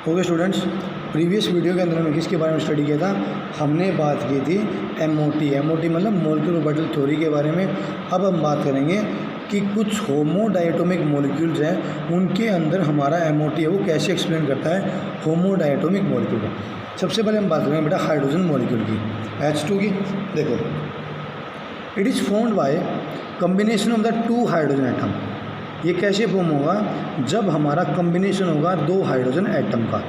Okay students, previous video के अंदर हमने किसके बारे में स्टडी किया था? हमने बात की थी एमओटी मतलब मॉलिक्यूलर ऑर्बिटल थ्योरी के बारे में। अब हम बात करेंगे कि कुछ होमोडायटोमिक मॉलिक्यूल्स हैं, उनके अंदर हमारा एमओटी है वो कैसे एक्सप्लेन करता है होमोडायटोमिक मॉलिक्यूल का। सबसे पहले हम बात करेंगे बेटा हाइड्रोजन मॉलिक्यूल की, H2 की। देखो, it is formed by combination of the two hydrogen atom. ये कैसे फॉर्म होगा? जब हमारा कम्बिनेशन होगा दो हाइड्रोजन एटम का।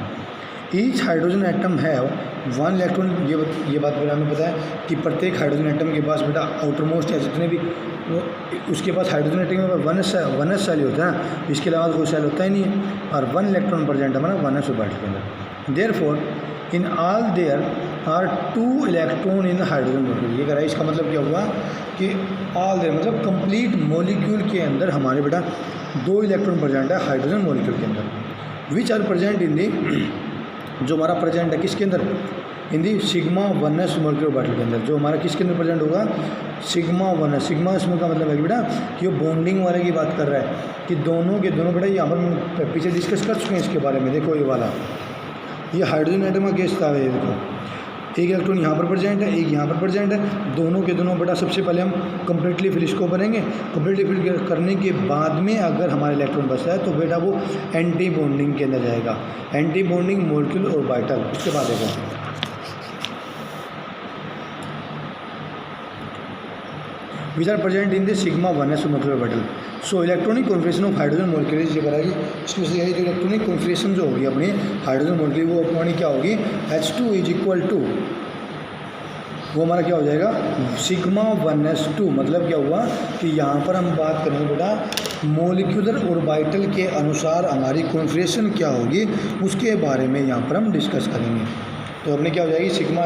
ईच हाइड्रोजन एटम है वन इलेक्ट्रॉन। ये बात बेटा हमें पता है कि प्रत्येक हाइड्रोजन एटम के पास बेटा आउटर मोस्ट है जितने भी उसके पास हाइड्रोजन एटम के पास वन एस सेल होता है ना, इसके अलावा कोई सेल होता ही नहीं है। और वन इलेक्ट्रॉन प्रेजेंट है हमारा वन एस ऑर्बिटल के अंदर। Therefore in all there are two electron in hydrogen molecule. ये कह रहा है, इसका मतलब क्या हुआ कि ऑल देयर मतलब कंप्लीट मॉलिक्यूल के अंदर हमारे बेटा दो इलेक्ट्रॉन प्रेजेंट है हाइड्रोजन मॉलिक्यूल के अंदर। विच आर प्रेजेंट इन दी, जो हमारा प्रेजेंट है किसके अंदर? In the sigma one S molecular orbital के अंदर। जो हमारा किसके अंदर प्रेजेंट होगा? Sigma one S. सिग्मा इसमें का मतलब है कि बेटा कि वो बॉन्डिंग वाले की बात कर रहा है कि दोनों के दोनों बेटा यहाँ पर पीछे डिस्कस कर चुके हैं इसके बारे में। देखो ये वाला, ये हाइड्रोजन एटम का केस था। ये देखो, एक इलेक्ट्रॉन यहाँ पर प्रेजेंट है, एक यहाँ पर प्रेजेंट है, दोनों के दोनों बेटा सबसे पहले हम कम्प्लीटली फिल इसको बनेंगे। कम्प्लीटली फिल करने के बाद में अगर हमारा इलेक्ट्रॉन बचता है तो बेटा वो एंटी बॉन्डिंग के अंदर जाएगा, एंटी बॉन्डिंग मॉलिक्यूल ऑर्बिटल। उसके बाद देखो which are present in the sigma 1s molecular orbital. So electronic configuration of hydrogen molecule ये कराएगी। इसमें से यही जो इलेक्ट्रॉनिक कॉन्फ़िगरेशन जो होगी अपनी हाइड्रोजन मॉलिक्यूल वो अपनी क्या होगी? H2 इज इक्वल टू वो हमारा क्या हो जाएगा? Sigma 1s2। मतलब क्या हुआ कि यहाँ पर हम बात करेंगे बेटा मॉलिक्यूलर ऑर्बिटल के अनुसार हमारी कॉन्फ़िगरेशन क्या होगी उसके बारे में यहाँ पर हम डिस्कस करेंगे। तो अपने क्या हो जाएगी? Sigma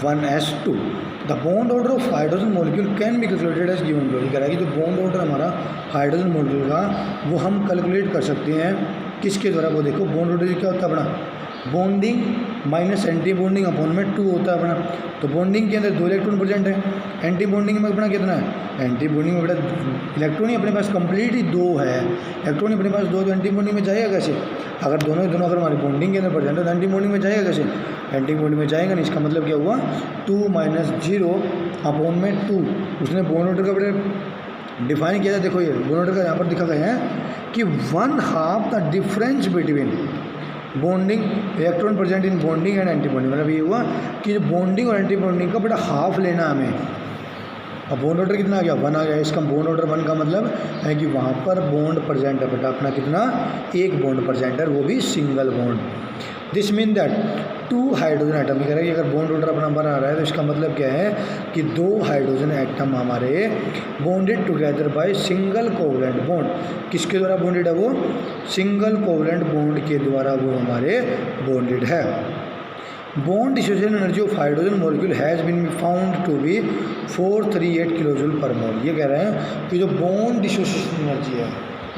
1s2। The bond order of hydrogen molecule can be calculated as given below. ये कह रहा है कि जो बॉन्ड ऑर्डर हमारा हाइड्रोजन मॉलिक्यूल का वो हम कैलकुलेट कर सकते हैं किसके द्वारा? वो देखो बॉन्ड ऑर्डर क्या होता है अपना? Bonding minus anti bonding upon में 2 होता है अपना। तो बॉन्डिंग के अंदर दो इलेक्ट्रॉन प्रेजेंट है, एंटी बॉन्डिंग में अपना कितना है? एंटी बॉन्डिंग में बेटा इलेक्ट्रॉन ही अपने पास कंप्लीट ही 2 है, इलेक्ट्रॉन ही अपने पास 2, तो एंटी बॉन्डिंग में जाएगा कैसे? अगर दोनों अगर हमारी बॉन्डिंग के अंदर प्रेजेंट है तो एंटी बॉन्डिंग में जाएगा कैसे? एंटी बॉन्डिंग में जाएगा नहीं। इसका मतलब क्या हुआ? 2 - 0 अपॉन में 2। उसने बॉन्ड ऑर्डर का बेटा डिफाइन किया था। देखो ये बॉन्ड ऑर्डर का यहाँ पर दिखा गया है कि 1/2 the difference between bonding electron present in bonding and anti bonding. मतलब ये हुआ कि बॉन्डिंग और एंटी बॉन्डिंग का बेटा हाफ लेना हमें। अब बॉन्ड ऑर्डर कितना आ गया? 1 आ गया। इसका बॉन्ड ऑर्डर 1 का मतलब है कि वहाँ पर बॉन्ड प्रेजेंट है बेटा अपना कितना? एक बॉन्ड प्रेजेंट है, वो भी single bond. This mean that 2 hydrogen atom कह रहा है कि अगर बॉन्ड ऑर्डर अपना बना रहा है तो इसका मतलब क्या है कि 2 हाइड्रोजन एटम हमारे bonded together by single covalent bond. किसके द्वारा बॉन्डेड है? वो सिंगल कोवलेंट बॉन्ड के द्वारा वो हमारे बॉन्डेड है। Bond dissociation energy of hydrogen molecule has been found to be 438 kilojoule per mole. ये कह रहे हैं कि जो बॉन्ड डिसोसिएशन एनर्जी है,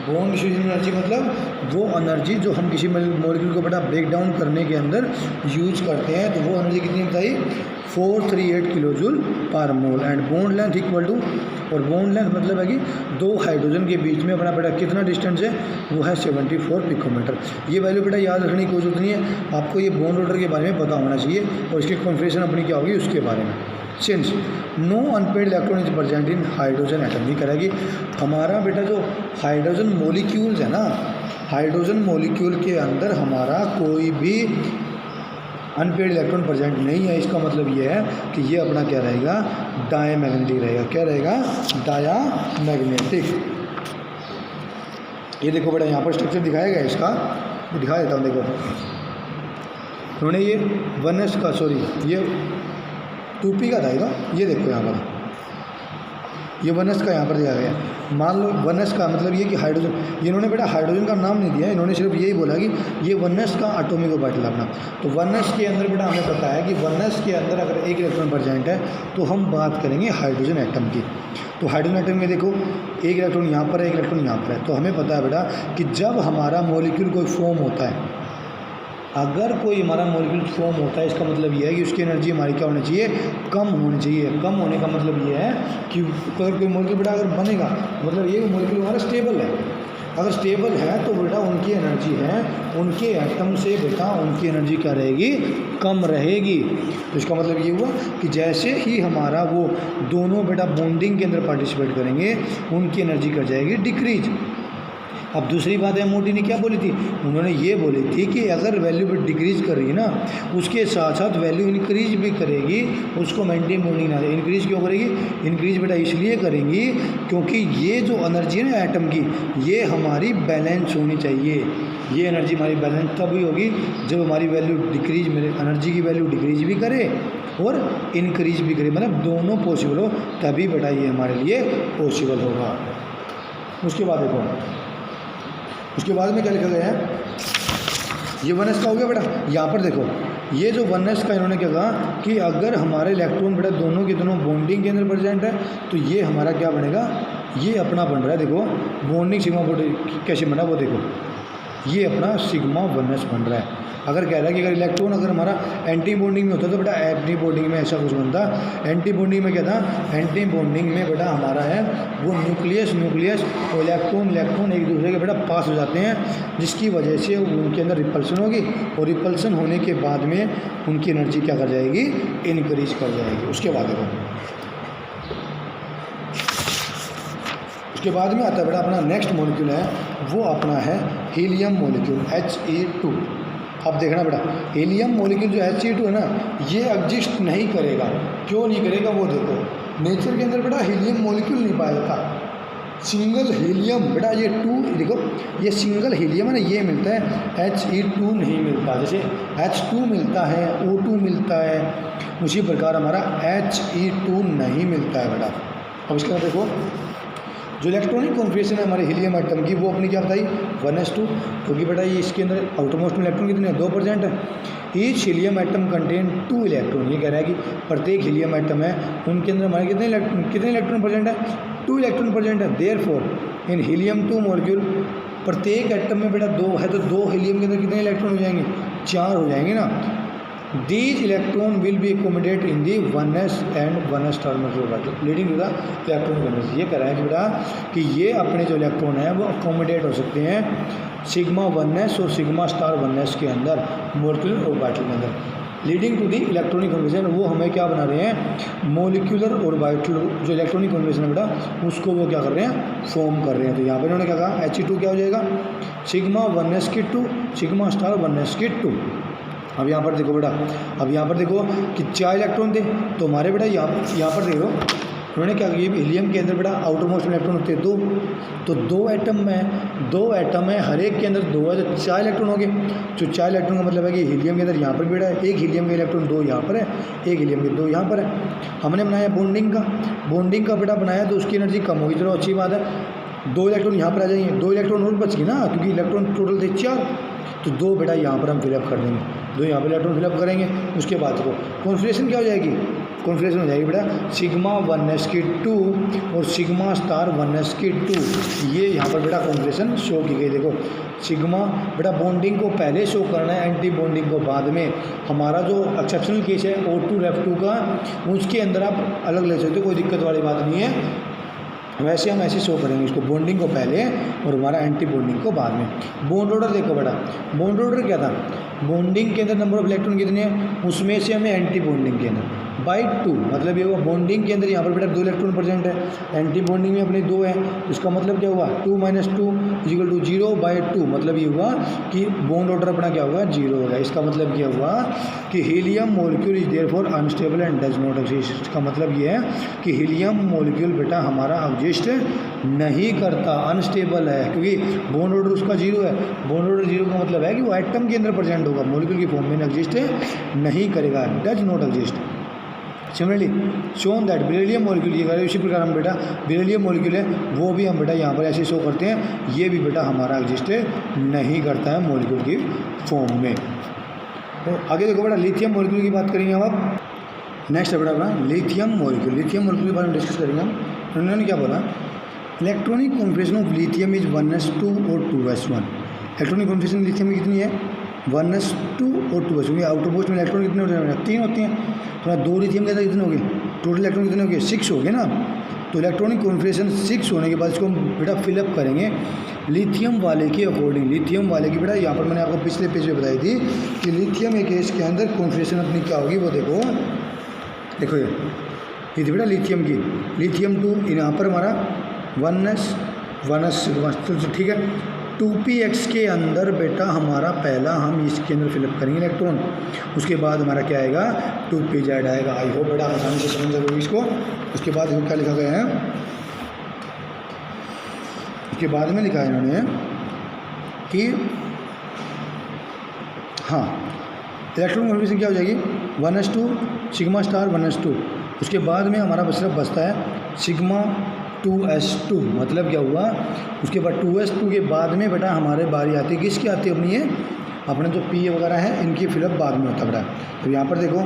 बॉन्ड डिसोसिएशन एनर्जी मतलब वो एनर्जी जो हम किसी मॉलिक्यूल को बेटा ब्रेक डाउन करने के अंदर यूज करते हैं, तो वो एनर्जी कितनी बताई? 438 kilojoule per mole. And bond length equal to, और बॉन्ड लेंथ मतलब है कि 2 हाइड्रोजन के बीच में अपना बेटा कितना डिस्टेंस है? वो है 74 पिकोमीटर। ये वैल्यू बेटा याद रखने की कोई जरूरत नहीं है, आपको ये बॉन्ड ऑर्डर के बारे में पता होना चाहिए और इसकी कॉन्फ़िगरेशन अपनी क्या होगी उसके बारे में। Since no unpaired electron is present in hydrogen atom. ये करेगी हमारा बेटा जो हाइड्रोजन मॉलिक्यूल्स है ना, हाइड्रोजन मॉलिक्यूल के अंदर हमारा कोई भी अनपेड इलेक्ट्रॉन प्रेजेंट नहीं है। इसका मतलब ये है कि ये अपना क्या रहेगा? डायमैग्नेटिक रहेगा। क्या रहेगा? डायमैग्नेटिक। ये देखो बेटा यहाँ पर स्ट्रक्चर दिखाया गया है इसका, मैं दिखा देता हूँ। देखो उन्होंने ये 1s का, सॉरी ये 2p का था। ये देखो यहाँ पर ये 1s का यहाँ पर दिया गया है। मान लो 1s का मतलब ये कि हाइड्रोजन, इन्होंने बेटा हाइड्रोजन का नाम नहीं दिया, इन्होंने सिर्फ यही बोला कि ये 1s का एटॉमिक ऑर्बिटल अपना। तो 1s के अंदर बेटा हमें पता है कि 1s के अंदर अगर एक इलेक्ट्रॉन प्रेजेंट है तो हम बात करेंगे हाइड्रोजन एटम की। तो हाइड्रोजन एटम में देखो एक इलेक्ट्रॉन यहाँ पर है, एक इलेक्ट्रॉन यहाँ पर है। तो हमें पता है बेटा कि जब हमारा मॉलिक्यूल कोई फॉर्म होता है, अगर कोई हमारा मॉलिक्यूल फॉर्म होता है, इसका मतलब ये है कि उसकी एनर्जी हमारी क्या होनी चाहिए? कम होनी चाहिए। कम होने का मतलब ये है कि अगर कोई मॉलिक्यूल बेटा अगर बनेगा मतलब ये मॉलिक्यूल हमारा स्टेबल है, अगर स्टेबल है तो बेटा उनकी एनर्जी है, उनके एटम से बेटा उनकी एनर्जी क्या रहेगी, कम रहेगी। तो इसका मतलब ये हुआ कि जैसे ही हमारा वो दोनों बेटा बॉन्डिंग के अंदर पार्टिसिपेट करेंगे, उनकी एनर्जी कर जाएगी डिक्रीज। अब दूसरी बात एमओटी ने क्या बोली थी, उन्होंने ये बोली थी कि अगर वैल्यू भी डिक्रीज कर रही है ना, उसके साथ साथ वैल्यू इंक्रीज भी करेगी, उसको मेंटेन होनी ना। इंक्रीज क्यों करेगी, इंक्रीज बेटा इसलिए करेंगी क्योंकि ये जो एनर्जी है ना एटम की, ये हमारी बैलेंस होनी चाहिए। ये एनर्जी हमारी बैलेंस तभी होगी जब हमारी वैल्यू डिक्रीज, मेरे एनर्जी की वैल्यू डिक्रीज भी करे और इंक्रीज भी करे, मतलब दोनों पॉसिबल हो, तभी बेटा ये हमारे लिए पॉसिबल होगा। उसके बाद देखो, उसके बाद में क्या लिखा गया है, ये 1s का हो गया बेटा। यहाँ पर देखो ये जो 1s का इन्होंने क्या कहा कि अगर हमारे इलेक्ट्रॉन बेटा दोनों के दोनों बॉन्डिंग के अंदर प्रेजेंट है तो ये हमारा क्या बनेगा, ये अपना बन रहा है। देखो बॉन्डिंग सिग्मा कैसे बना वो देखो, ये अपना सिग्मा 1s बन रहा है। अगर कह रहा है कि अगर इलेक्ट्रॉन अगर हमारा एंटी बॉन्डिंग में होता तो बेटा एंटी बॉन्डिंग में ऐसा कुछ बनता। एंटी बॉन्डिंग में क्या था, एंटी बॉन्डिंग में बेटा हमारा है वो न्यूक्लियस और इलेक्ट्रॉन एक दूसरे के बेटा पास हो जाते हैं, जिसकी वजह से उनके अंदर रिपल्सन होगी और रिपल्सन होने के बाद में उनकी एनर्जी क्या कर जाएगी, इनक्रीज कर जाएगी। उसके बाद देखो, उसके बाद में आता है बेटा अपना नेक्स्ट मॉलिक्यूल है, वो अपना है हीलियम मॉलिक्यूल He2। अब देखना बेटा, हीलियम मॉलिक्यूल जो He2 है ना, ये एग्जिस्ट नहीं करेगा। क्यों नहीं करेगा वो देखो, नेचर के अंदर बेटा हीलियम मॉलिक्यूल नहीं पाया जाता। सिंगल हीलियम बेटा ये 2 देखो, ये सिंगल हीलियम है ना, ये मिलता है, He2 नहीं मिलता। जैसे H2 मिलता है, O2 मिलता है, उसी प्रकार हमारा He2 नहीं मिलता है बेटा। अब इसके बाद देखो जो इलेक्ट्रॉनिक कॉन्फिगरेशन है हमारे हीलियम एटम की, वो अपनी क्या बताई, 1s2, क्योंकि बेटा ये इसके अंदर आउटरमोस्ट में इलेक्ट्रॉन कितने हैं, 2% है। Each helium atom contain 2 electron, ये कह रहा है कि प्रत्येक हीलियम एटम है उनके अंदर हमारे कितने इलेक्ट्रॉन प्रेजेंट है, 2 इलेक्ट्रॉन प्रेजेंट है। देयरफॉर इन हीलियम 2 मॉलिक्यूल, प्रत्येक एटम में बेटा 2 है तो 2 हीलियम के अंदर कितने इलेक्ट्रॉन हो जाएंगे, 4 हो जाएंगे ना। These electron will be accommodated in the 1s and 1s terminal orbital leading to the electron configuration। ये कह रहा है कि बेटा कि ये अपने जो इलेक्ट्रॉन है वो अकोमोडेट हो सकते हैं सिग्मा 1s और सिग्मा स्टार 1s के अंदर, मॉलिक्यूलर ऑर्बिटल के अंदर, leading to the electronic configuration. वो हमें क्या बना रहे हैं, मॉलिक्यूलर ऑर्बिटल जो इलेक्ट्रॉनिक कॉन्फिगरेशन है बेटा, उसको वो क्या कर रहे हैं, फॉर्म कर रहे हैं। तो यहाँ पर इन्होंने क्या कहा, He2 क्या हो जाएगा, सिग्मा 1s की 2, सिग्मा स्टार 1s की 2। अब यहाँ पर देखो बेटा, अब यहाँ पर देखो कि 4 इलेक्ट्रॉन थे, तो हमारे बेटा यहाँ पर देखो उन्होंने क्या किया, हीलियम के अंदर बेटा आउटर मोस्ट इलेक्ट्रॉन होते हैं 2, तो 2 एटम है, हर एक के अंदर 2 है, तो 4 इलेक्ट्रॉन हो गए। तो 4 इलेक्ट्रॉन का मतलब है कि हीलियम के अंदर यहाँ पर बेटा एक हीलियम का इलेक्ट्रॉन 2 यहाँ पर है, एक हीलियम के 2 यहाँ पर है। हमने बनाया बॉन्डिंग का बेटा बनाया, तो उसकी एनर्जी कम होगी, चलो अच्छी बात है। 2 इलेक्ट्रॉन यहाँ पर आ जाएंगे, 2 इलेक्ट्रॉन और बच गए ना, क्योंकि इलेक्ट्रॉन टोटल थे 4, तो 2 बेटा यहाँ पर हम फिलअप कर देंगे, 2 यहाँ पर इलेक्ट्रॉन फिलअप करेंगे। उसके बाद देखो कॉन्फिगरेशन क्या हो जाएगी, कॉन्फिगरेशन हो जाएगी बेटा सिग्मा 1s की 2 और सिग्मा स्टार 1s की 2। ये यहाँ पर बेटा कॉन्फिगरेशन शो की गई। देखो सिग्मा बेटा बॉन्डिंग को पहले शो करना है, एंटी बॉन्डिंग को बाद में। हमारा जो एक्सेप्शनल केस है O2F2 का, उसके अंदर आप अलग ले सकते हो, कोई दिक्कत वाली बात नहीं है। वैसे हम ऐसे शो करेंगे इसको, बॉन्डिंग को पहले और हमारा एंटी बॉन्डिंग को बाद में। बॉन्ड ऑर्डर देखो बेटा, बॉन्ड ऑर्डर क्या था, बॉन्डिंग के अंदर नंबर ऑफ इलेक्ट्रॉन कितने हैं, उसमें से हमें एंटी बॉन्डिंग के अंदर बाई 2, मतलब ये हुआ बॉन्डिंग के अंदर यहाँ पर बेटा 2 इलेक्ट्रॉन प्रेजेंट है, एंटी बॉन्डिंग में अपने 2 है, इसका मतलब क्या हुआ 2 - 2 = 0/2, मतलब ये हुआ कि बॉन्ड ऑर्डर अपना क्या हुआ 0 होगा। इसका मतलब क्या हुआ कि helium molecule is therefore unstable and does not exist. इसका मतलब ये है कि हीलियम मॉलिक्यूल बेटा हमारा एग्जिस्ट नहीं करता, अनस्टेबल है, क्योंकि बॉन्ड ऑर्डर उसका 0 है। बॉन्ड ऑर्डर 0 का मतलब है कि वो एटम के अंदर प्रेजेंट होगा, मॉलिक्यूल की फॉर्म में एग्जिस्ट नहीं करेगा, does not exist. Similarly shown that beryllium molecule, ये इसी प्रकार हम बेटा बेरिलियम मॉलिक्यूल है वो भी हम बेटा यहाँ पर ऐसे शो करते हैं, ये भी बेटा हमारा एग्जिस्ट नहीं करता है मॉलिक्यूल की फॉर्म में। तो आगे देखो बेटा लिथियम मॉलिक्यूल की बात करेंगे हम अब। नेक्स्ट है बेटा अपना लिथियम मॉलिक्यूल के बारे में डिस्कस करेंगे हम। उन्होंने क्या बोला, electronic configuration of lithium is 1s2 और 2s1। इलेक्ट्रॉनिक कॉन्फिगरेशन लिथियम में कितनी है, 1s2 और 2s, क्योंकि आउटर मोस्ट में इलेक्ट्रॉन कितने होते हैं, 3 होते हैं। तो 2 लिथियम के अंदर कितने हो गए, टोटल इलेक्ट्रॉन कितने हो गए, 6 हो गए ना। तो इलेक्ट्रॉनिक कॉन्फ़िगरेशन 6 होने के बाद इसको हम बेटा फिलअप करेंगे लिथियम वाले के अकॉर्डिंग। लिथियम वाले की बेटा यहाँ पर मैंने आपको पिछले पेज पे बताई थी कि लिथियम एक केस के अंदर कॉन्फ़िगरेशन अपनी क्या होगी, वो देखो ये थी बेटा लिथियम की, लिथियम 2 यहाँ पर हमारा 1s ठीक है। 2px के अंदर बेटा हमारा पहला हम इसके अंदर फिलअप करेंगे इलेक्ट्रॉन, उसके बाद हमारा क्या आएगा 2pz आएगा। आई होप बेटा आसानी से समझ सकोगे इसको। उसके बाद क्या लिखा गया है, उसके बाद में लिखा है इन्होंने कि हाँ इलेक्ट्रॉन कॉन्फ़िगरेशन क्या हो जाएगी 1s2 सिग्मा स्टार 1s2। उसके बाद में हमारा सिर्फ बचता है सिग्मा 2s2, मतलब क्या हुआ, उसके बाद 2s2 के बाद में बेटा हमारे बारी आती है, किसकी आती है अपनी, ये अपने जो पी वगैरह है इनकी फिलअप बाद में होता है बेटा। तो यहाँ पर देखो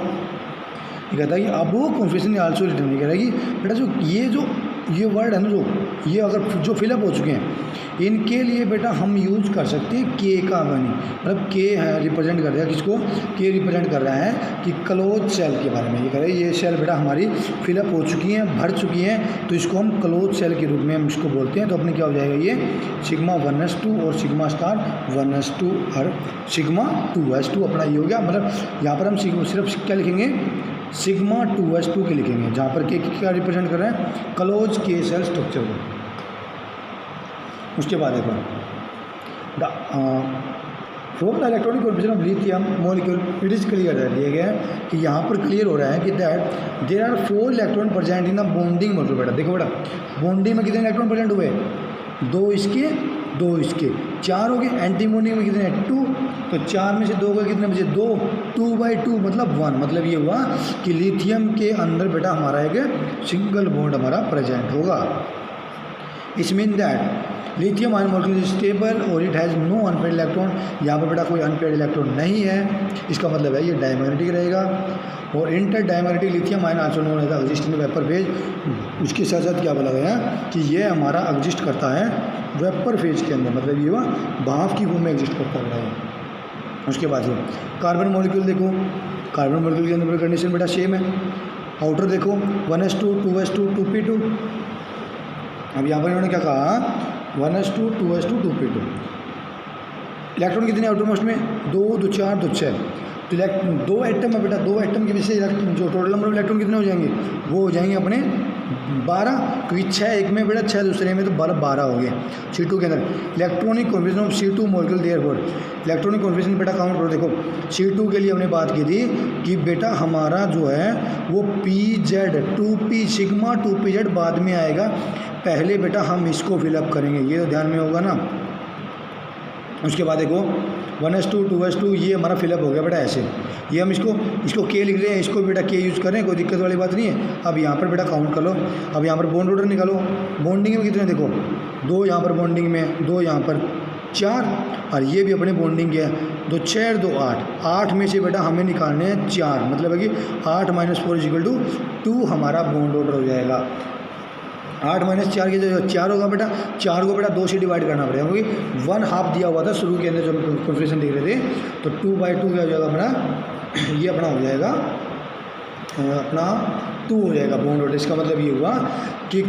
ये कहता है कि अब वो कॉन्फ़िगरेशन आल्सो रिटर्न कह रहा है कि बेटा जो ये वर्ड है ना, जो ये अगर जो फिलअप हो चुके हैं इनके लिए बेटा हम यूज़ कर सकते हैं के का बनी, मतलब के है रिप्रेजेंट कर रहा है किसको, के रिप्रेजेंट कर रहा है कि क्लोज सेल के बारे में ये कह रहा है। ये सेल बेटा हमारी फिलअप हो चुकी हैं, भर चुकी हैं, तो इसको हम क्लोज सेल के रूप में हम इसको बोलते हैं। तो अपने क्या हो जाएगा ये सिग्मा 1s2 और सिग्मा स्टार 1s2 और सिग्मा 2s2 अपना ये हो गया। मतलब यहाँ पर हम सिर्फ क्या लिखेंगे सिग्मा 2s2 के लिखेंगे, जहाँ पर के क्या रिप्रेजेंट कर रहे हैं क्लोज के सेल स्ट्रक्चर को। उसके बाद देखो from the electronic configuration of lithium molecule it is clear दिया गया है कि यहाँ पर क्लियर हो रहा है कि that there are 4 electron present in a bonding molecule. बेटा देखो बेटा बॉन्डिंग में कितने इलेक्ट्रॉन प्रेजेंट हुए, 2 इसके 2 इसके, 4 हो गए। एंटी बॉन्डिंग में कितने 2, तो 4 में से 2 गए, कितने बचे 2, 2/2 मतलब 1। मतलब ये हुआ कि लिथियम के अंदर बेटा हमारा एक सिंगल बॉन्ड हमारा प्रेजेंट होगा। Is mean that lithium ion molecule is stable और it has no unpaired electron. यहाँ पर बेटा कोई अनपेयर्ड इलेक्ट्रॉन नहीं है, इसका मतलब है ये डायमैग्नेटिक रहेगा। और inter diamagnetic lithium ion also known as exist in vapour phase. उसके साथ साथ क्या बोला गया कि ये हमारा एग्जिस्ट करता है वेपर फेज के अंदर, मतलब ये हुआ भाप की फॉर्म में एग्जिस्ट करता है। उसके बाद कार्बन मॉलिक्यूल देखो, कार्बन मॉलिक्यूल के अंदर कंडीशन बेटा सेम है। आउटर देखो 1s2 2s2 2p2। अब यहाँ पर इन्होंने क्या कहा 1s2 2s2 2p2। इलेक्ट्रॉन कितने आउटर मोस्ट में 2 2 4 2 6। तो 2 एटम है बेटा, 2 एटम के विषय जो टोटल नंबर ऑफ इलेक्ट्रॉन कितने हो जाएंगे, वो हो जाएंगे अपने 12, क्योंकि 6 एक में बेटा 6 दूसरे में, तो 12 हो गए। C2 के अंदर electronic configuration of C2 molecule therefore electronic configuration बेटा काउंट करो। देखो C2 के लिए हमने बात की थी कि बेटा हमारा जो है वो PZ 2p सिग्मा 2pz बाद में आएगा, पहले बेटा हम इसको फिलअप करेंगे, ये तो ध्यान में होगा ना। उसके बाद देखो 1s2 2s2 ये हमारा फिलअप हो गया बेटा ऐसे, ये हम इसको के लिख रहे हैं, इसको बेटा के यूज़ करें, कोई दिक्कत वाली बात नहीं है। अब यहाँ पर बेटा काउंट कर लो, अब यहाँ पर बॉन्ड ऑर्डर निकालो। बॉन्डिंग में कितने देखो 2 यहाँ पर बॉन्डिंग में, 2 यहाँ पर 4, और ये भी अपने बॉन्डिंग के है 2 6 2 8। 8 में से बेटा हमें निकालने हैं 4, मतलब है कि 8 - 4 = 2 हमारा बॉन्ड ऑर्डर हो जाएगा। 8 - 4 की जो 4 होगा बेटा, 4 को बेटा 2 से डिवाइड करना पड़ेगा, क्योंकि 1/2 दिया हुआ था शुरू के अंदर जब कॉन्फ़िगरेशन देख रहे थे। तो 2/2 क्या हो जाएगा अपना, ये अपना हो जाएगा अपना 2 हो जाएगा बॉन्ड ऑर्डर। इसका मतलब ये हुआ कि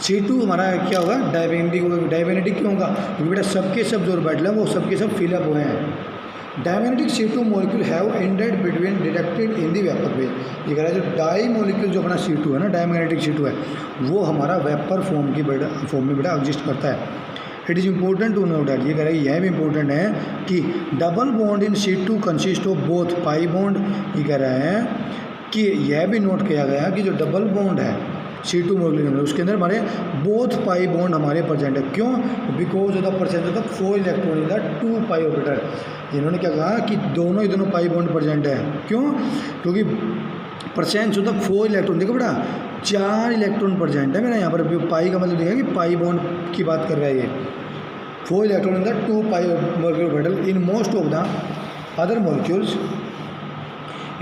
C2 हमारा क्या होगा डायमैग्नेटिक। डायमैग्नेटिक क्यों होगा, क्योंकि बेटा सबके सब जो ऑर्बिटल हैं वो सबके सब फिलअप हुए हैं। Diamagnetic C2 molecule have ended between detected in the vapour phase. ये कह रहा है जो डाई मॉलिक्यूल जो अपना C2 है ना, डायमैग्नेटिक C2 है, वो हमारा वेपर फॉर्म में बेटा एग्जिस्ट करता है। It is important to note that, ये कह रहा है यह भी इंपॉर्टेंट है कि double bond in C2 consist of both pi bond. ये कह रहा है कि यह भी नोट किया गया कि जो डबल बॉन्ड है C2 मॉलिक्यूल के अंदर, उसके अंदर हमारे बोथ पाई बॉन्ड हमारे प्रेजेंट है। क्यों, because of the percentage of the 4 electron in the 2 pi orbital. इन्होंने क्या कहा कि दोनों ही दोनों पाई बॉन्ड प्रेजेंट है। क्यों, क्योंकि परसेंट ऑफ द 4 इलेक्ट्रॉन, देखो बेटा 4 इलेक्ट्रॉन प्रेजेंट है मेरा यहाँ पर। पाई का मतलब देखा कि पाई बॉन्ड की बात कर रहा है ये। 4 electron in the 2 pi molecule orbital in most of the other molecules.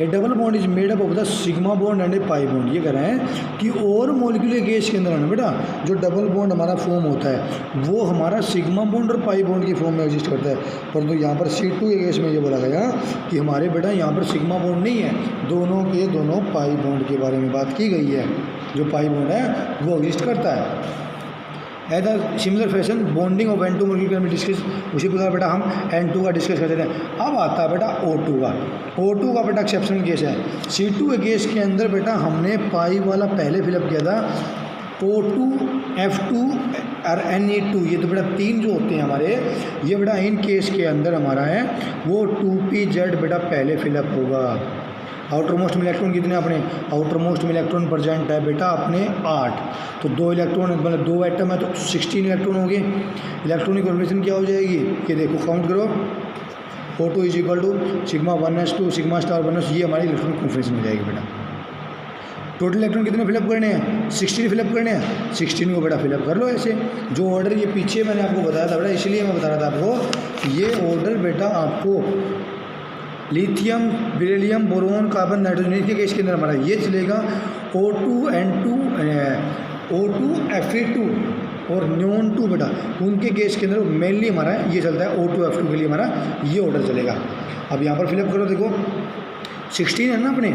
A double bond is made up of the sigma bond and A pi bond. ये कह रहे हैं कि और मॉलिक्यूलर गैस के अंदर है ना बेटा, जो डबल बॉन्ड हमारा फॉर्म होता है वो हमारा सिग्मा बॉन्ड और पाई बॉन्ड की फॉर्म में एग्जिस्ट करता है। परंतु यहाँ पर C2 के गैस में ये बोला गया कि हमारे बेटा यहाँ पर सिग्मा बॉन्ड नहीं है, दोनों के दोनों पाई बॉन्ड के बारे में बात की गई है। जो पाई बॉन्ड है वो एग्जिस्ट करता है। As the similar fashion bonding of N2 molecule can be discuss, उसी प्रकार बेटा हम N2 का डिस्कस करते हैं। अब आता है बेटा O2 का। O2 का बेटा एक्सेप्शनल केस है। C2 के केस के अंदर बेटा हमने पाई वाला पहले फिलअप किया था, O2 F2 और Ne2, ये तो बेटा 3 जो होते हैं हमारे, ये बेटा इन केस के अंदर हमारा है वो 2pZ बेटा पहले फिलअप होगा। आउटर मोस्ट में इलेक्ट्रॉन कितने अपने, आउटर मोस्ट में इलेक्ट्रॉन प्रेजेंट है बेटा अपने 8, तो 2 इलेक्ट्रॉन मतलब 2 एटम है तो 16 इलेक्ट्रॉन हो गए। इलेक्ट्रॉनिक कॉन्फिगरेशन क्या हो जाएगी, ये देखो काउंट करो, O2 is equal to sigma 1s2 sigma star 1s, ये हमारी इलेक्ट्रॉनिक कॉन्फिगरेशन हो जाएगी बेटा। टोटल इलेक्ट्रॉन कितने फिलअप करने हैं, 16 फिलअप करने हैं, 16 को बेटा फिलअप कर लो ऐसे। जो ऑर्डर ये पीछे मैंने आपको बताया था बेटा, इसलिए मैं बता रहा था आपको, ये ऑर्डर बेटा आपको lithium beryllium boron carbon nitrogen के केस के अंदर हमारा ये चलेगा, O2 N2 O2 Fe2 और न्योन 2 बेटा उनके केस के अंदर मेनली हमारा ये चलता है, O2 F2 के लिए हमारा ये ऑर्डर चलेगा। अब यहाँ पर फिलअप करो, देखो 16 है ना अपने,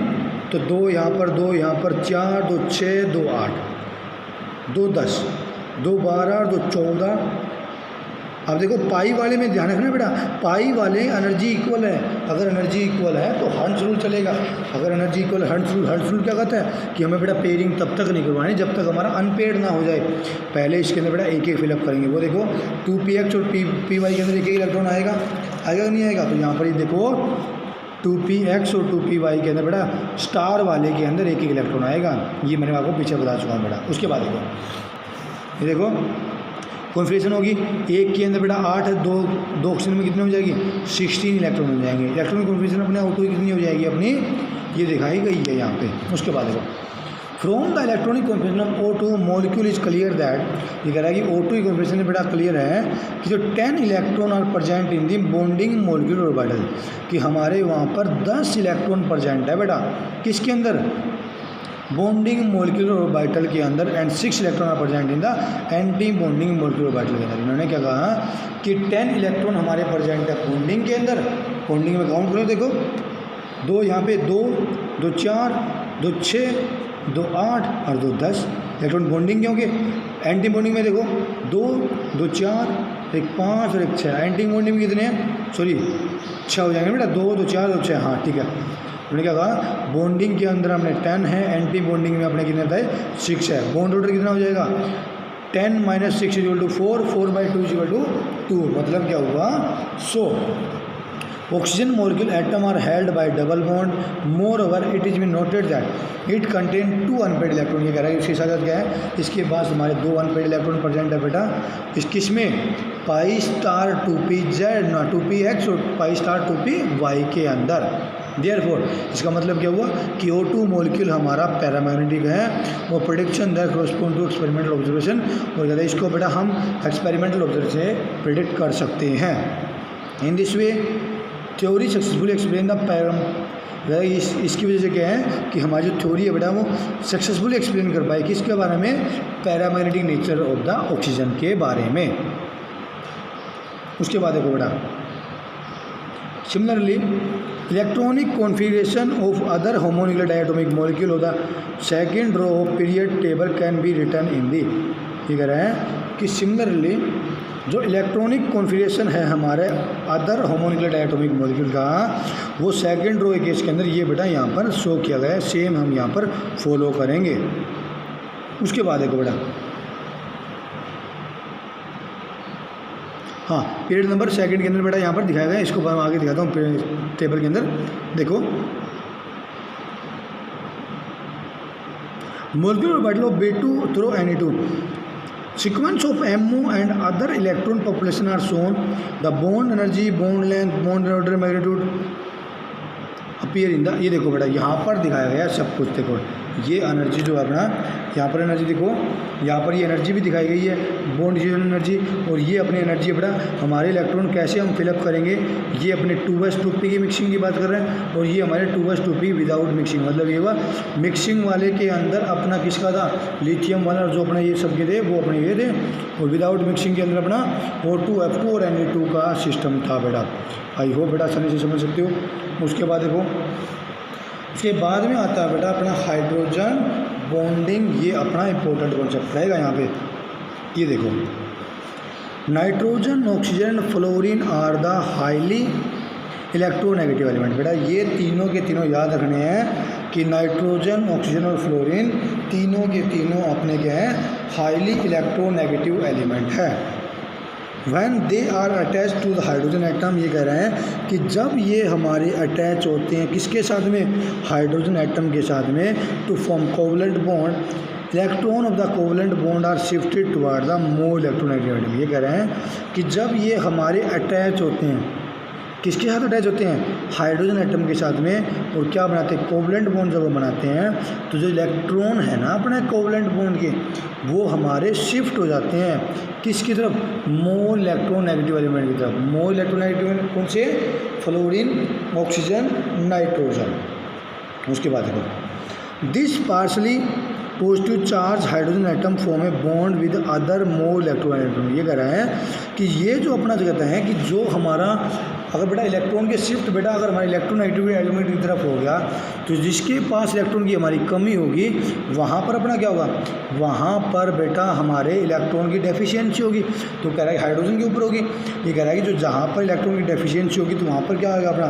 तो 2 यहाँ पर 2 यहाँ पर 4 2 6 2 8 2 10 2 12 और 2 14। अब देखो पाई वाले में ध्यान रखना बेटा, पाई वाले एनर्जी इक्वल है, अगर एनर्जी इक्वल है तो हंस रूल चलेगा। अगर एनर्जी इक्वल है हंस रूल क्या कहता है कि हमें बेटा पेयरिंग तब तक नहीं करवानी जब तक हमारा अनपेयर्ड ना हो जाए। पहले इसके अंदर बेटा एक फिलअप करेंगे, वो देखो 2px और py के अंदर एक इलेक्ट्रॉन आएगा नहीं आएगा, तो यहाँ पर ये देखो 2px और 2py के अंदर बेटा स्टार वाले के अंदर एक इलेक्ट्रॉन आएगा, ये मैंने आपको पीछे बता चुका हूँ बेटा। उसके बाद देखो ये देखो कॉन्फिगरेशन होगी, एक के अंदर बेटा 8 है, दो ऑक्सीजन में कितने हो जाएगी 16 इलेक्ट्रॉन हो जाएंगे। इलेक्ट्रॉन कॉन्फिगरेशन अपने O2 की कितनी हो जाएगी अपनी, ये दिखाई गई है यहाँ पे। उसके बाद देखो from the electronic configuration of O2 molecule is clear that, ये कह रहा है कि O2 की कॉन्फिगरेशन बेटा क्लियर है कि जो 10 electron are present in the bonding molecule orbital, कि हमारे वहाँ पर 10 इलेक्ट्रॉन प्रेजेंट है बेटा किसके अंदर, बॉन्डिंग मॉलिक्यूलर ऑर्बिटल के अंदर, and 6 electron are present in the anti bonding molecular orbital के अंदर। इन्होंने क्या कहा कि 10 इलेक्ट्रॉन हमारे प्रेजेंट है बॉन्डिंग के अंदर, बॉन्डिंग में काउंट करो देखो 2 यहाँ पे 2 2 4 2 6 2 8 और 2 10 इलेक्ट्रॉन बॉन्डिंग के होंगे। एंटी बॉन्डिंग में देखो 2 2 4 1 5 और 1 6, एंटी बॉन्डिंग में कितने हैं, सॉरी 6 हो जाएंगे बेटा, 2 2 4 2 6, हाँ ठीक है। उन्होंने क्या कहा बॉन्डिंग के अंदर हमने 10 है, एंटी बॉन्डिंग में अपने कितने था 6 है। बॉन्ड ऑर्डर कितना हो जाएगा 10 - 6 = 4, 4/2 = 2, मतलब क्या हुआ, so oxygen molecule atom are held by double bond, moreover it is been noted that it contain 2 unpaired electron. ये कह रहा है इसके साथ क्या है, इसके पास हमारे 2 अनपेड इलेक्ट्रॉन प्रेजेंट है बेटा, इस किसमें पाई स्टार 2pz ना 2px और पाई स्टार 2py के अंदर। देयरफॉर इसका मतलब क्या हुआ कि O2 मॉलिक्यूल हमारा पैरामैग्नेटिक है और prediction that correspond to experimental observation, और कहते हैं इसको बेटा हम एक्सपेरिमेंटल ऑब्जर्वेशन से प्रेडिक्ट कर सकते हैं। In this way theory successfully explain the params, इसकी वजह से क्या है कि हमारी जो थ्योरी है बेटा वो सक्सेसफुली एक्सप्लेन कर पाए किसके बारे में, paramagnetic nature of the oxygen के बारे में। उसके बाद देखो बेटा similarly electronic configuration of other homonuclear diatomic molecule of the second row of period table can be return in the, ये कह रहे हैं कि सिमिलरली जो इलेक्ट्रॉनिक कॉन्फिगरेशन है हमारे अदर होमोन्यूक्लियर डायटोमिक मॉलिक्यूल का, वो सेकेंड रो केस के अंदर ये बेटा यहाँ पर शो किया गया है, सेम हम यहाँ पर फॉलो करेंगे। उसके बाद देखो बेटा हाँ पीरियड नंबर सेकंड के अंदर बेटा यहाँ पर दिखाया गया है, इसको मैं आगे दिखाता हूँ टेबल के अंदर। देखो molecular orbital of B2 through Ne2, sequence of MO and other electron population are shown, the bond energy, bond length, bond order magnitude appear in the, ये देखो बेटा यहाँ पर दिखाया गया सब कुछ। देखो ये एनर्जी जो है अपना, यहाँ पर एनर्जी देखो, यहाँ पर ये एनर्जी भी दिखाई गई है, बॉन्ड डिफ्यूजन एनर्जी, और ये अपनी एनर्जी बेटा हमारे इलेक्ट्रॉन कैसे हम फिलअप करेंगे, ये अपने 2s2p की मिक्सिंग की बात कर रहे हैं, और ये हमारे 2s2p विदाउट मिक्सिंग, मतलब ये हुआ मिक्सिंग वाले के अंदर अपना किसका था, लिथियम वाला, जो अपना ये सब के थे वो अपने ये थे, और विदाउट मिक्सिंग के अंदर अपना O2 F2 और Ne2 का सिस्टम था बेटा। आई होप बेटा आसानी से समझ सकते हो। उसके बाद देखो उसके बाद में आता है बेटा अपना हाइड्रोजन बॉन्डिंग, ये अपना इंपॉर्टेंट कॉन्सेप्ट रहेगा यहाँ पे। ये देखो, nitrogen, oxygen, fluorine are the highly electronegative element. बेटा ये तीनों के तीनों याद रखने हैं कि नाइट्रोजन, ऑक्सीजन और फ्लोरीन तीनों के तीनों अपने क्या हैं, हाईली इलेक्ट्रोनेगेटिव एलिमेंट है। When they are attach to the hydrogen atom, ये कह रहे हैं कि जब ये हमारे अटैच होते हैं किसके साथ में, हाइड्रोजन एटम के साथ में, to form covalent bond, electron of the covalent bond are shifted toward the more electronegative atom. ये कह रहे हैं कि जब ये हमारे अटैच होते हैं, किसके साथ अटैच होते हैं, हाइड्रोजन एटम के साथ में, और क्या बनाते हैं, कोवलेंट बॉन्ड जब वो बनाते हैं तो जो इलेक्ट्रॉन है ना अपने कोवलेंट बॉन्ड के, वो हमारे शिफ्ट हो जाते हैं किसकी तरफ, मोर इलेक्ट्रोनेगेटिव एलिमेंट की तरफ। मोर इलेक्ट्रोनेगेटिव एलिमेंट कौन से, फ्लोरीन, ऑक्सीजन, नाइट्रोजन। उसके बाद देखो, this partially positive charge hydrogen atom form a bond with other more electronegative. ये कह रहे हैं कि ये जो अपना जो कहते हैं कि जो हमारा अगर बेटा इलेक्ट्रॉन के शिफ्ट, बेटा अगर हमारे इलेक्ट्रोनेगेटिव एलिमेंट की तरफ हो गया तो जिसके पास इलेक्ट्रॉन की हमारी कमी होगी वहाँ पर अपना क्या होगा, वहाँ पर बेटा हमारे इलेक्ट्रॉन की डेफिशिएंसी होगी। तो कह रहा है हाइड्रोजन के ऊपर होगी। ये कह रहा है कि जो जहाँ पर इलेक्ट्रॉन की डेफिशिएंसी होगी तो वहाँ पर क्या होगा, अपना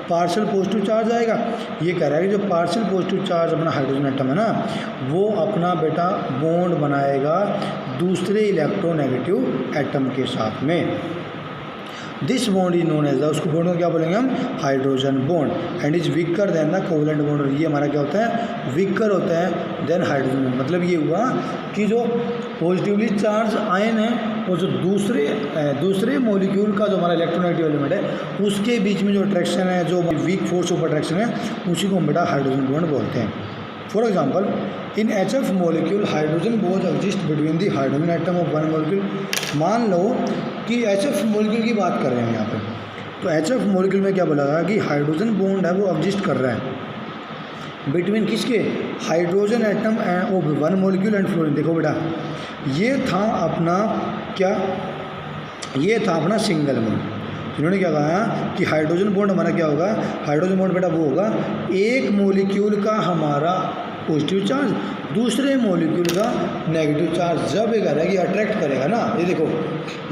पार्शियल पॉजिटिव चार्ज आएगा। ये कह रहा है कि जो पार्शियल पॉजिटिव चार्ज अपना हाइड्रोजन एटम है ना, वो अपना बेटा बॉन्ड बनाएगा दूसरे इलेक्ट्रोनेगेटिव एटम के साथ में। This bond is known as the, उसको बॉन्ड को क्या बोलेंगे हम, hydrogen bond, and is weaker than the covalent bond. और ये हमारा क्या होता है, वीकर होता है देन हाइड्रोजन बॉन्ड। मतलब ये हुआ कि जो पॉजिटिवली चार्ज आयन है और जो दूसरे मॉलिक्यूल का जो हमारा इलेक्ट्रोनेगेटिव एलिमेंट है उसके बीच में जो अट्रैक्शन है, जो वीक फोर्स ऑफ अट्रैक्शन है, उसी को हम बेटा हाइड्रोजन बॉन्ड बोलते हैं। For example, in HF molecule hydrogen bond exist between the hydrogen atom of one molecule. मान लो कि HF मॉलिक्यूल की बात कर रहे हैं यहाँ पे, तो HF मॉलिक्यूल में क्या बोला गया कि हाइड्रोजन बॉन्ड है वो एग्जिस्ट कर रहा है बिटवीन किसके, hydrogen atom of one molecule and fluorine. देखो बेटा ये था अपना क्या, ये था अपना सिंगल बॉन्ड। इन्होंने क्या कहा कि हाइड्रोजन बॉन्ड हमारा क्या होगा, हाइड्रोजन बॉन्ड बेटा वो होगा एक मॉलिक्यूल का हमारा पॉजिटिव चार्ज, दूसरे मॉलिक्यूल का नेगेटिव चार्ज। जब ये कह रहा है कि अट्रैक्ट करेगा ना, ये देखो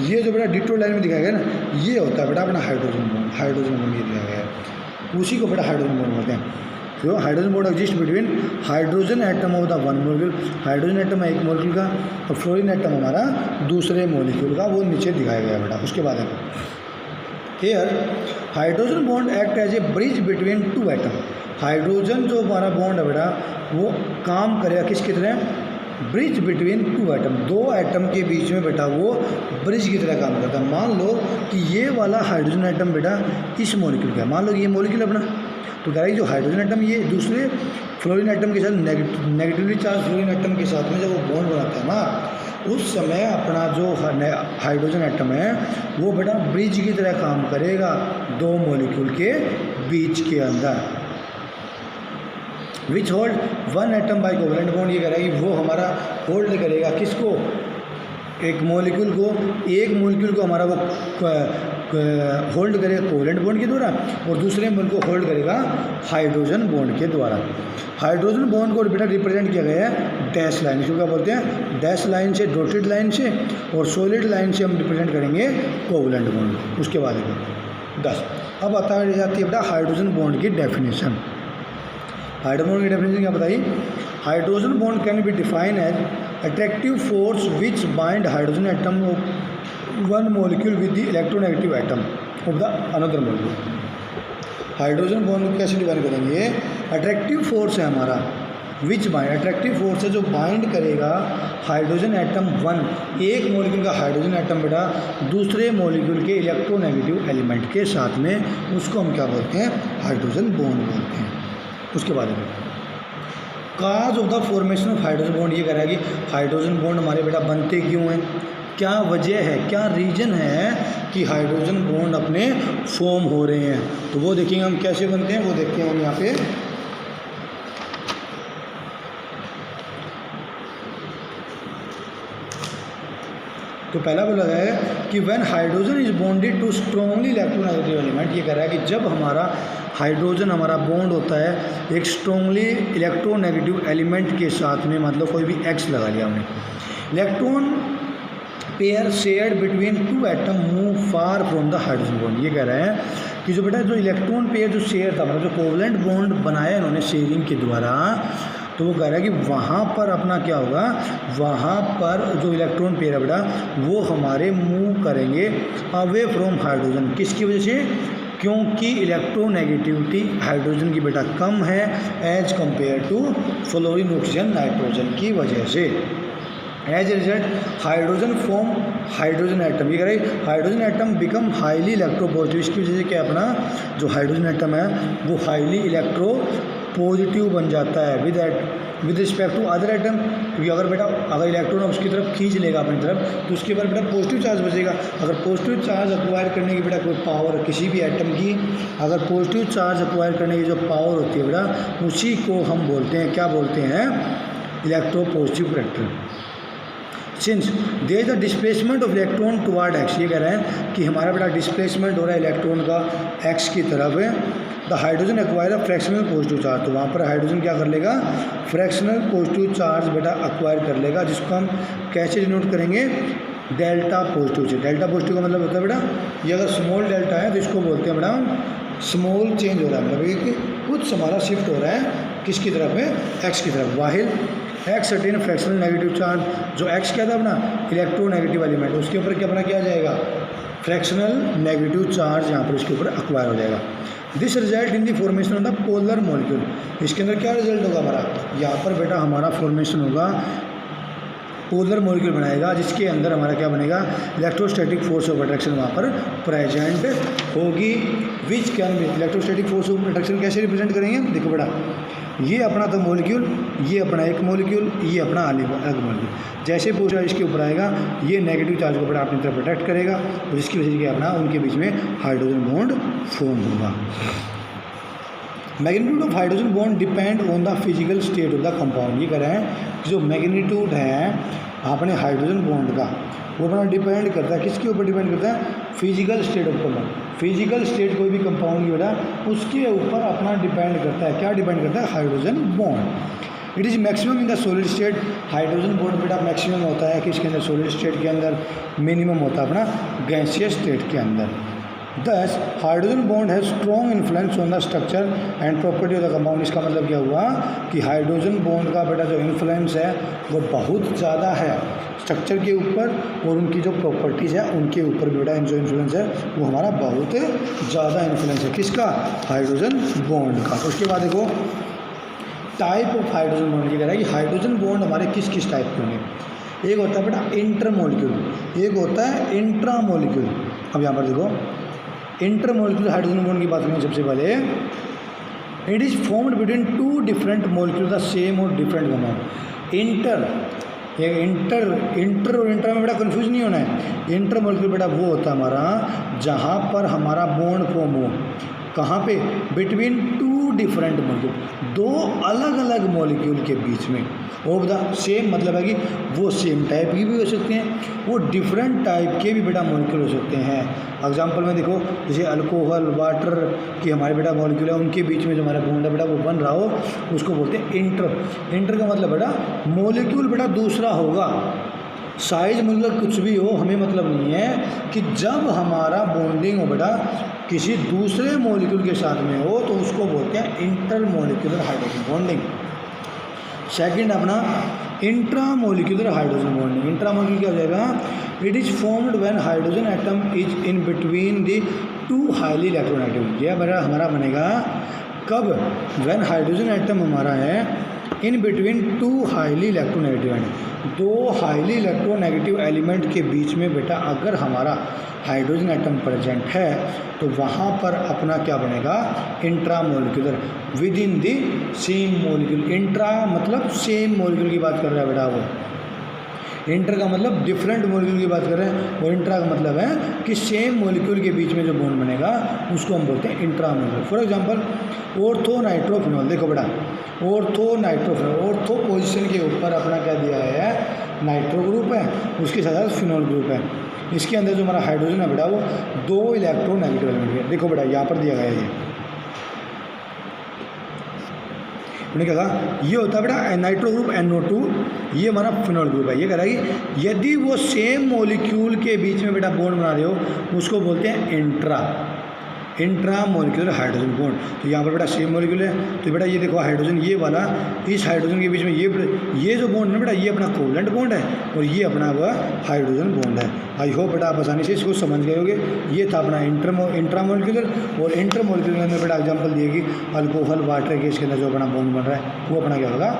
ये जो बेटा डिटो लाइन में दिखाया गया ना, ये होता है बेटा अपना हाइड्रोजन बॉन्ड। हाइड्रोजन बॉन्ड ये दिखाया गया है, उसी को बेटा हाइड्रोजन बॉन्ड बोलते हैं। तो hydrogen bond exist between hydrogen atom of the one molecule, hydrogen atom है एक मॉलिक्यूल का और फ्लोरीन एटम हमारा दूसरे मॉलिक्यूल का, वो नीचे दिखाया गया बेटा। उसके बाद है here hydrogen bond act as a bridge between two atom. Hydrogen जो हमारा बॉन्ड है बेटा वो काम करेगा किसकी तरह, ब्रिज बिटवीन टू एटम, दो एटम के बीच में बेटा वो ब्रिज की तरह काम करता है। मान लो कि ये वाला हाइड्रोजन एटम बेटा इस मॉलिक्यूल का है, मान लो ये मॉलिक्यूल अपना, तो कह रहा है जो हाइड्रोजन एटम ये दूसरे फ्लोरीन एटम के साथ नेगेटिवली चार्ज फ्लोरीन एटम के साथ में जब वो बॉन्ड बनाता है ना, उस समय अपना जो हाइड्रोजन एटम है वो बेटा ब्रिज की तरह काम करेगा दो मॉलिक्यूल के बीच के अंदर। Which hold one atom by covalent bond. ये कह रहा है कि वो हमारा होल्ड करेगा किसको, एक मॉलिक्यूल को हमारा वो होल्ड करेगा कोवलेंट बॉन्ड के द्वारा, और दूसरे मॉलिक्यूल को होल्ड करेगा हाइड्रोजन बॉन्ड के द्वारा। हाइड्रोजन बॉन्ड को बेटा रिप्रेजेंट किया गया है डैश लाइन, इसको क्या बोलते हैं, डैश लाइन से, डॉटेड लाइन से, और सॉलिड लाइन से हम रिप्रेजेंट करेंगे कोवलेंट बॉन्ड। उसके बाद 10 अब आता है जाती है बेटा हाइड्रोजन बॉन्ड की डेफिनेशन। हाइड्रोजन बॉन्ड की डेफिनेशन क्या बताइए, hydrogen bond can be define as attractive force which bind hydrogen atom of one molecule with the electronegative atom of the another molecule. Hydrogen bond को कैसे define करेंगे, attractive force है हमारा which bind, attractive force है जो bind करेगा hydrogen atom one, एक molecule का हाइड्रोजन एटम बेटा दूसरे मॉलिक्यूल के इलेक्ट्रोनेगेटिव एलिमेंट के साथ में, उसको हम क्या बोलते हैं, हाइड्रोजन बॉन्ड बोलते हैं। उसके बाद cause of the formation of hydrogen bond. ये कह रहा है कि हाइड्रोजन बॉन्ड हमारे बेटा बनते क्यों हैं, क्या वजह है, क्या रीज़न है कि हाइड्रोजन बॉन्ड अपने फॉर्म हो रहे हैं। तो वो देखेंगे हम कैसे बनते हैं, वो देखते हैं हम यहाँ पे। तो पहला बोला गया है कि when hydrogen is bonded to strongly electronegative element. ये कह रहा है कि जब हमारा हाइड्रोजन हमारा बॉन्ड होता है एक स्ट्रॉन्गली इलेक्ट्रोनेगेटिव एलिमेंट के साथ में, मतलब कोई भी एक्स लगा लिया हमने। Electron pair shared between two atom move far from the hydrogen bond. ये कह रहे हैं कि जो बेटा जो इलेक्ट्रॉन पेयर जो शेयर था, मतलब जो कोवलेंट बॉन्ड बनाया इन्होंने शेयरिंग के द्वारा, तो वो कह रहा है कि वहाँ पर अपना क्या होगा, वहाँ पर जो इलेक्ट्रॉन पेयर है बेटा वो हमारे मूव करेंगे अवे फ्रॉम हाइड्रोजन। किसकी वजह से? क्योंकि इलेक्ट्रोनेगेटिविटी हाइड्रोजन की बेटा कम है as compare to fluorine oxygen nitrogen की वजह से। As a result hydrogen form hydrogen atom, ये कह रहे hydrogen atom become highly electropositive. इसकी वजह से क्या अपना जो हाइड्रोजन एटम है वो हाईली इलेक्ट्रो पॉजिटिव बन जाता है with respect to other atom. क्योंकि अगर बेटा अगर इलेक्ट्रॉन उसकी तरफ खींच लेगा अपनी तरफ तो उसके बाद बेटा पॉजिटिव चार्ज बचेगा। अगर पॉजिटिव चार्ज अक्वायर करने की बेटा कोई पावर किसी भी एटम की, अगर पॉजिटिव चार्ज अक्वायर करने की जो पावर होती है बेटा उसी को हम बोलते हैं, क्या बोलते हैं? Electropositive character. Since there is the displacement of electron toward X, ये कह रहे हैं कि हमारा बेटा डिस्प्लेसमेंट हो रहा है इलेक्ट्रॉन का एक्स की तरफ है। The hydrogen acquire a fractional positive charge, तो वहाँ पर हाइड्रोजन क्या कर लेगा? फ्रैक्शनल पॉजिटिव चार्ज बेटा एक्वायर कर लेगा, जिसको हम कैसे डिनोट करेंगे? डेल्टा पॉजिटिव से। डेल्टा पॉजिटिव का मतलब होता है बेटा ये अगर स्मॉल डेल्टा है तो इसको बोलते हैं बेटा स्मॉल चेंज हो रहा है, मतलब कि कुछ हमारा शिफ्ट हो रहा है किसकी तरफ है? एक्स की तरफ। While X certain fractional negative charge, जो एक्स क्या था अपना इलेक्ट्रोनेगेटिव एलिमेंट, उसके ऊपर क्या अपना क्या जाएगा? फ्रैक्शनल नेगेटिव चार्ज यहाँ पर उसके ऊपर एक्वायर हो जाएगा। This result in the formation of the polar molecule, इसके अंदर क्या रिजल्ट होगा हमारा? यहाँ पर बेटा हमारा फॉर्मेशन होगा पोलर मॉलिक्यूल बनाएगा, जिसके अंदर हमारा क्या बनेगा? इलेक्ट्रोस्टैटिक फोर्स ऑफ अट्रैक्शन वहाँ पर प्रेजेंट होगी। Which can be electrostatic force of attraction कैसे रिप्रेजेंट करेंगे? देखो बेटा ये अपना था मॉलिक्यूल, ये अपना एक मॉलिक्यूल, ये अपना अलग मॉलिक्यूल। जैसे पूछा इसके ऊपर आएगा ये नेगेटिव चार्ज को बेटा अपनी तरफ अट्रैक्ट करेगा और जिसकी वजह से क्या अपना उनके बीच में हाइड्रोजन बॉन्ड फॉर्म होगा। Magnitude of hydrogen bond depend on the physical state of the compound, ये कह रहे हैं कि जो मैग्नीट्यूड है अपने हाइड्रोजन बॉन्ड का वो अपना डिपेंड करता है, किसके ऊपर डिपेंड करता है? Physical state of compound. Physical state कोई भी कंपाउंड की बेटा उसके ऊपर अपना डिपेंड करता है, क्या डिपेंड करता है? Hydrogen bond. It is maximum in the solid state, hydrogen bond बेटा मैक्सिमम होता है किसके अंदर? सॉलिड स्टेट के अंदर। मिनिमम होता है अपना गैसियस स्टेट के अंदर। Thus हाइड्रोजन बॉन्ड है strong influence on the structure and property of the compound. इसका मतलब क्या हुआ कि हाइड्रोजन बॉन्ड का बेटा जो इन्फ्लुएंस है वो बहुत ज़्यादा है स्ट्रक्चर के ऊपर और उनकी जो प्रॉपर्टीज़ है उनके ऊपर भी बेटा जो इन्फ्लुएंस है वो हमारा बहुत ज़्यादा इन्फ्लुएंस है। किसका? हाइड्रोजन बॉन्ड का। उसके बाद देखो टाइप ऑफ हाइड्रोजन बॉन्ड, ये कह रहा है कि हाइड्रोजन बॉन्ड हमारे किस किस टाइप के होंगे। एक होता है बेटा इंटरमोलिक्यूल, एक होता है इंट्रामोलिक्यूल। अब यहाँ पर देखो इंटरमोलिक्यूल हाइड्रोजन बॉन्ड की बात करें सबसे पहले, it is formed between two different molecule the same और डिफरेंट कंपाउंड। इंटर और इंट्रा में बेटा कन्फ्यूज नहीं होना है। इंटर मोलिक्यूल बेटा वो होता है हमारा जहाँ पर हमारा बॉन्ड फॉर्म हो, कहाँ पे? बिटवीन टू डिफरेंट मोलिक्यूल, दो अलग अलग मोलिक्यूल के बीच में। ऑफ द सेम मतलब है कि वो सेम टाइप की भी हो सकते हैं, वो डिफरेंट टाइप के भी बेटा मोलिक्यूल हो सकते हैं। एग्जांपल में देखो जैसे अल्कोहल वाटर की हमारे बेटा मोलिक्यूल है, उनके बीच में जो हमारा बॉन्ड है बेटा वो बन रहा हो उसको बोलते हैं इंटर। इंटर का मतलब बेटा मोलिक्यूल बेटा दूसरा होगा, साइज मतलब कुछ भी हो हमें मतलब नहीं है कि जब हमारा बॉन्डिंग हो बेटा किसी दूसरे मोलिक्यूल के साथ में हो तो उसको बोलते हैं inter molecular hydrogen bonding. Second अपना इंट्रामोलिक्यूलर हाइड्रोजन बॉन्डिंग। इंट्रामोलिक्यूलर क्या हो जाएगा? It is formed when hydrogen atom is in between the two highly electronegative. यह बेटा हमारा बनेगा कब? व्हेन हाइड्रोजन एटम हमारा है in between two highly electronegative and, दो हाईली इलेक्ट्रोनेगेटिव एलिमेंट के बीच में बेटा अगर हमारा हाइड्रोजन एटम प्रेजेंट है तो वहाँ पर अपना क्या बनेगा? Intramolecular with in the same molecule. Intra मतलब सेम मोलिक्यूल की बात कर रहा है बेटा वो, इंटर का मतलब डिफरेंट मोलिक्यूल की बात कर रहे हैं और इंट्रा का मतलब है कि सेम मोलिक्यूल के बीच में जो बॉन्ड बनेगा उसको हम बोलते हैं intramolecular. For example ortho nitrophenol, देखो बेटा ऑर्थो नाइट्रोफिनॉल, ऑर्थो पोजीशन के ऊपर अपना क्या दिया है? नाइट्रो ग्रुप है, उसके साथ फिनॉल ग्रुप है। इसके अंदर जो हमारा हाइड्रोजन है बेटा वो दो इलेक्ट्रोनेगेटिव एलिमेंट है। देखो बेटा यहाँ पर दिया गया है ये उन्होंने क्या कहा, ये होता है बेटा नाइट्रो ग्रुप NO2, ये हमारा फिनोल ग्रुप है। ये कह रहा है कि यदि वो सेम मॉलिक्यूल के बीच में बेटा बॉन्ड बना रहे हो उसको बोलते हैं इंट्रा मॉलिक्यूलर हाइड्रोजन बॉन्ड। तो यहाँ पर बेटा सेम मॉलिक्यूल है, तो बेटा ये देखो हाइड्रोजन ये वाला, इस हाइड्रोजन के बीच में ये जो बॉन्ड है बेटा ये अपना कोवलेंट बॉन्ड है और ये अपना वह हाइड्रोजन बॉन्ड है। आई होप बेटा आप आसानी से इसको समझ गए होगे। ये था अपना इंट्रा मॉलिक्यूलर, और इंटर मॉलिक्यूलर के अंदर बेटा एग्जाम्पल दिएगी अल्कोहल वाटर गैस के अंदर जो अपना बॉन्ड बन रहा है वो अपना क्या होगा,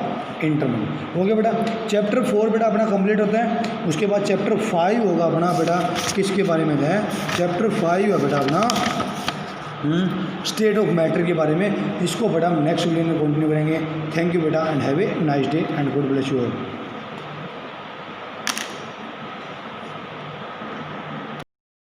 इंटरमोलिक्यूलर। ओके बेटा, चैप्टर 4 बेटा अपना कंप्लीट होता है। उसके बाद चैप्टर 5 होगा अपना बेटा किसके बारे में है, चैप्टर 5 है बेटा अपना स्टेट ऑफ मैटर के बारे में। इसको बेटा हम नेक्स्ट वीडियो में कंटिन्यू करेंगे। थैंक यू बेटा and have a nice day and God bless you all.